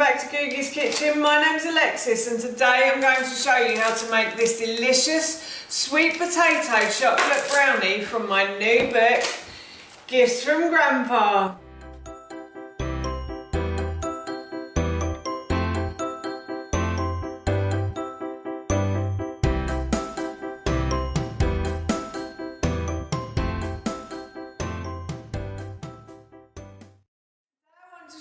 back to Googie's Kitchen. My name's Alexis and today I'm going to show you how to make this delicious sweet potato chocolate brownie from my new book, Gifts from Grandpa.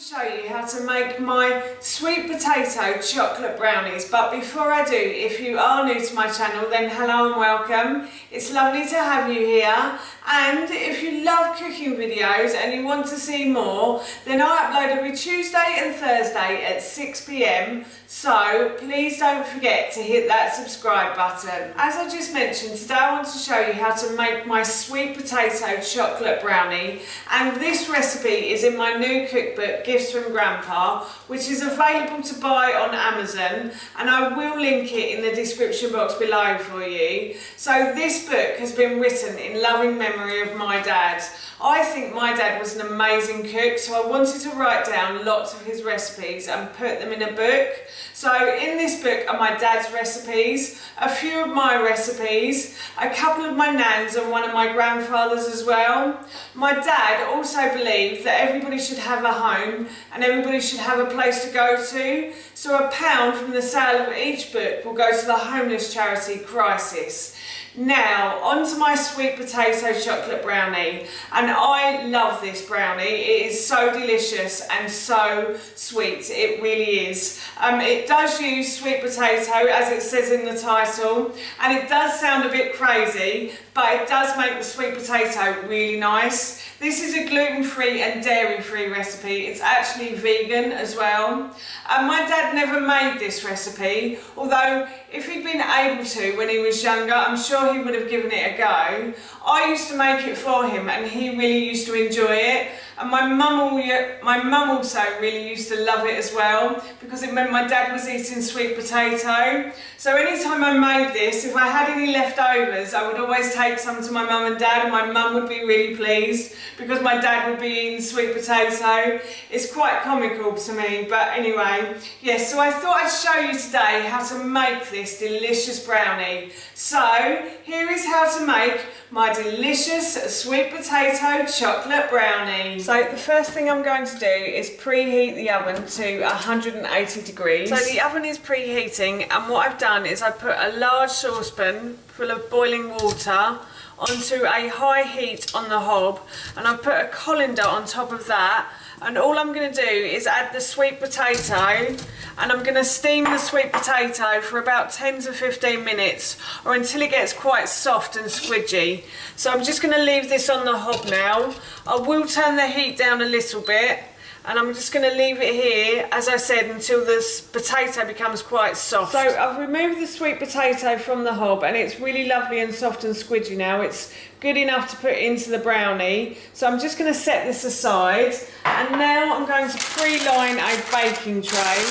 Show you how to make my sweet potato chocolate brownies, but before I do, if you are new to my channel, then hello and welcome. It's lovely to have you here, and if you love cooking videos and you want to see more, then I upload every Tuesday and Thursday at 6 p.m, so please don't forget to hit that subscribe button. As I just mentioned, today I want to show you how to make my sweet potato chocolate brownie, and this recipe is in my new cookbook, Gifts from Grandpa, which is available to buy on Amazon, and I will link it in the description box below for you. So this book has been written in loving memory of my dad. I think my dad was an amazing cook, so I wanted to write down lots of his recipes and put them in a book. So in this book are my dad's recipes, a few of my recipes, a couple of my nan's and one of my grandfather's as well. My dad also believed that everybody should have a home and everybody should have a place to go to. So £1 from the sale of each book will go to the homeless charity Crisis. Now, onto my sweet potato chocolate brownie, and I love this brownie. It is so delicious and so sweet, it really is. It does use sweet potato, as it says in the title, and it does sound a bit crazy, but it does make the sweet potato really nice. This is a gluten-free and dairy-free recipe. It's actually vegan as well. My dad never made this recipe, although if he'd been able to when he was younger, I'm sure he would have given it a go. I used to make it for him and he really used to enjoy it. And my mum also really used to love it as well, because it meant my dad was eating sweet potato. So anytime I made this, if I had any leftovers, I would always take some to my mum and dad, and my mum would be really pleased because my dad would be eating sweet potato. It's quite comical to me, but anyway, yes, so I thought I'd show you today how to make this delicious brownie. So here is how to make my delicious sweet potato chocolate brownie. So the first thing I'm going to do is preheat the oven to 180 degrees. So the oven is preheating, and what I've done is I put a large saucepan full of boiling water onto a high heat on the hob, and I've put a colander on top of that, and all I'm going to do is add the sweet potato, and I'm going to steam the sweet potato for about 10 to 15 minutes, or until it gets quite soft and squidgy. So I'm just going to leave this on the hob now. I will turn the heat down a little bit, and I'm just going to leave it here, as I said, until this potato becomes quite soft. So I've removed the sweet potato from the hob, and it's really lovely and soft and squidgy now. It's good enough to put into the brownie. So I'm just going to set this aside, and now I'm going to pre-line a baking tray.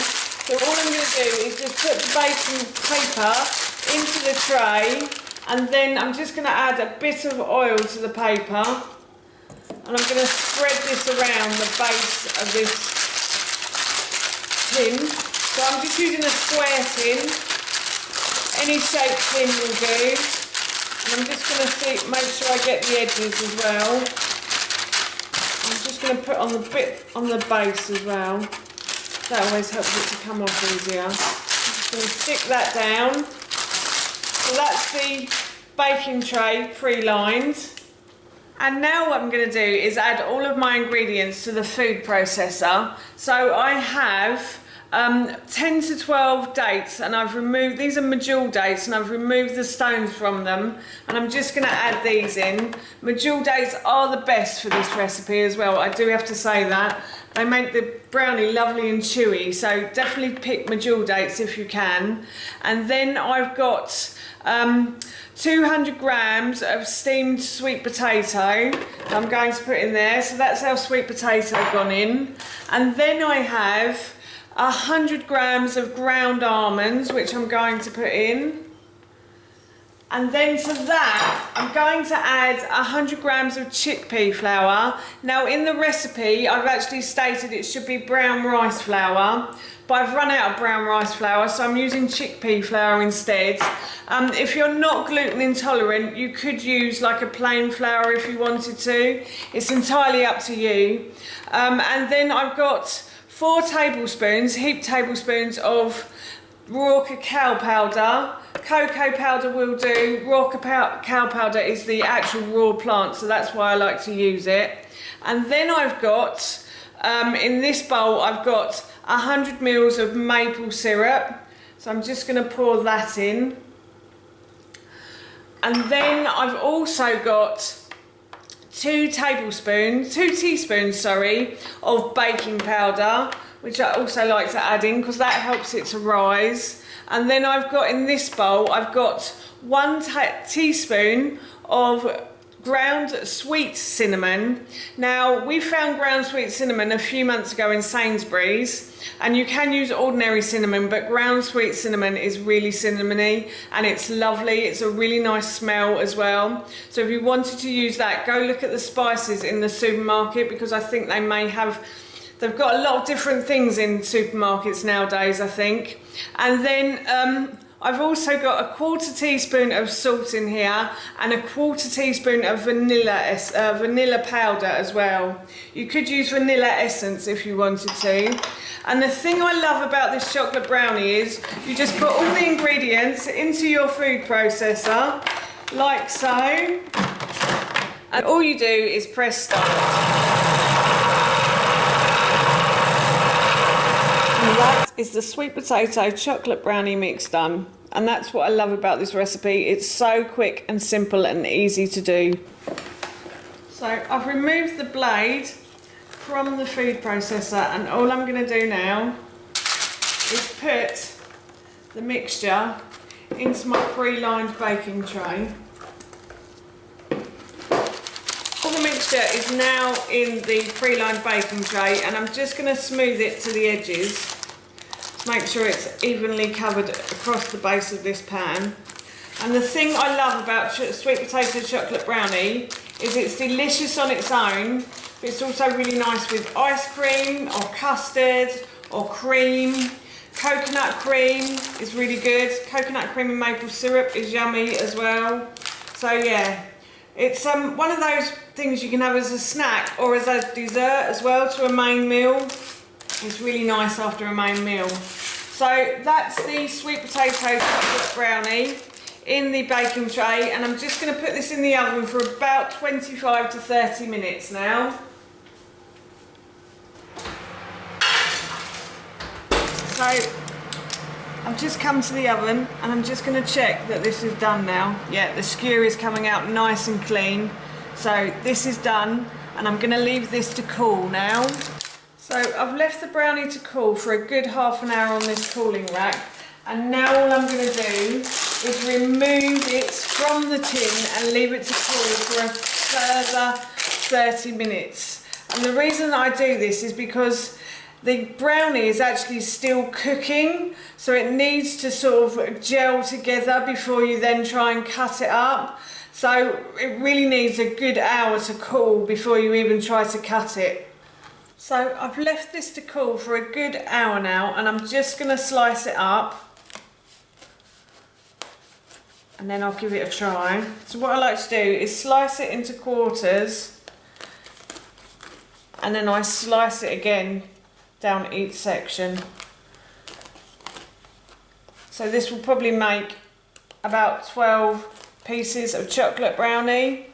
So all I'm going to do is just put the baking paper into the tray, and then I'm just going to add a bit of oil to the paper. And I'm going to spread this around the base of this tin. So I'm just using a square tin. Any shaped tin will do. And I'm just going to make sure I get the edges as well. I'm just going to put on the bit on the base as well. That always helps it to come off easier. I'm just going to stick that down. So that's the baking tray pre-lined. And now what I'm going to do is add all of my ingredients to the food processor. So I have 10 to 12 dates, and I've removed, these are medjool dates, and I've removed the stones from them, and I'm just going to add these in. Medjool dates are the best for this recipe as well, I do have to say that. They make the brownie lovely and chewy, so definitely pick medjool dates if you can. And then I've got 200 grams of steamed sweet potato I'm going to put in there. So that's our sweet potato gone in. And then I have 100 grams of ground almonds, which I'm going to put in. And then to that, I'm going to add 100 grams of chickpea flour. Now in the recipe, I've actually stated it should be brown rice flour, but I've run out of brown rice flour, so I'm using chickpea flour instead. If you're not gluten intolerant, you could use like a plain flour if you wanted to. It's entirely up to you. And then I've got 4 tablespoons, heaped tablespoons of raw cacao powder. Cocoa powder will do. Raw cacao powder is the actual raw plant, so that's why I like to use it. And then I've got, in this bowl, I've got 100 mils of maple syrup. So I'm just going to pour that in. And then I've also got 2 teaspoons, of baking powder, which I also like to add in because that helps it to rise. And then I've got in this bowl, I've got 1 teaspoon of ground sweet cinnamon. Now, we found ground sweet cinnamon a few months ago in Sainsbury's, and you can use ordinary cinnamon, but ground sweet cinnamon is really cinnamony and it's lovely. It's a really nice smell as well. So if you wanted to use that, go look at the spices in the supermarket, because I think they may have, they've got a lot of different things in supermarkets nowadays, I think. And then I've also got a 1/4 teaspoon of salt in here and a 1/4 teaspoon of vanilla powder as well. You could use vanilla essence if you wanted to. And the thing I love about this chocolate brownie is you just put all the ingredients into your food processor, like so, and all you do is press start. That is the sweet potato chocolate brownie mix done, and that's what I love about this recipe. It's so quick and simple and easy to do. So I've removed the blade from the food processor, and all I'm going to do now is put the mixture into my pre-lined baking tray. All the mixture is now in the pre-lined baking tray, and I'm just going to smooth it to the edges. Make sure it's evenly covered across the base of this pan. And the thing I love about sweet potato chocolate brownie is it's delicious on its own, but it's also really nice with ice cream or custard or cream. Coconut cream is really good. Coconut cream and maple syrup is yummy as well. So yeah, it's one of those things you can have as a snack or as a dessert as well to a main meal. It's really nice after a main meal. So that's the sweet potato chocolate brownie in the baking tray, and I'm just going to put this in the oven for about 25 to 30 minutes now. So I've just come to the oven and I'm just going to check that this is done now. Yeah, the skewer is coming out nice and clean. So this is done, and I'm going to leave this to cool now. So I've left the brownie to cool for a good half an hour on this cooling rack, and now all I'm going to do is remove it from the tin and leave it to cool for a further 30 minutes. And the reason I do this is because the brownie is actually still cooking, so it needs to sort of gel together before you then try and cut it up. So it really needs a good hour to cool before you even try to cut it. So I've left this to cool for a good hour now, and I'm just going to slice it up and then I'll give it a try. So what I like to do is slice it into quarters, and then I slice it again down each section. So this will probably make about 12 pieces of chocolate brownie.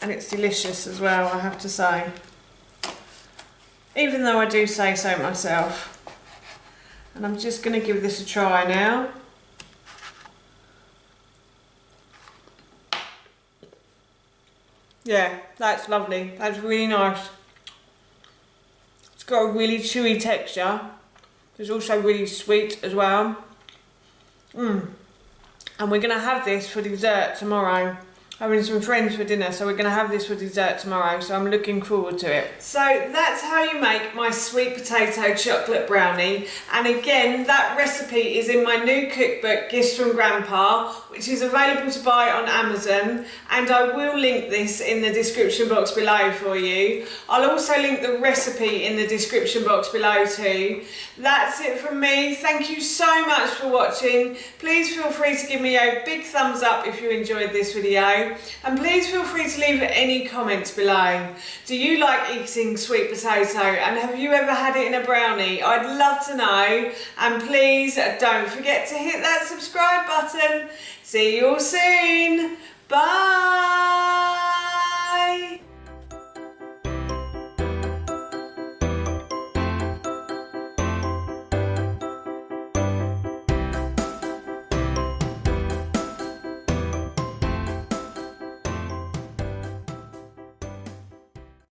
And it's delicious as well, I have to say. Even though I do say so myself. And I'm just going to give this a try now. Yeah, that's lovely. That's really nice. It's got a really chewy texture. It's also really sweet as well. And we're going to have this for dessert tomorrow. having some friends for dinner, so we're going to have this for dessert tomorrow, so I'm looking forward to it. So that's how you make my sweet potato chocolate brownie, and again that recipe is in my new cookbook, Gifts from Grandpa, which is available to buy on Amazon, and I will link this in the description box below for you. I'll also link the recipe in the description box below too. That's it from me. Thank you so much for watching. Please feel free to give me a big thumbs up if you enjoyed this video. And please feel free to leave any comments below. Do you like eating sweet potato, and have you ever had it in a brownie? I'd love to know. And please don't forget to hit that subscribe button. See you all soon. Bye.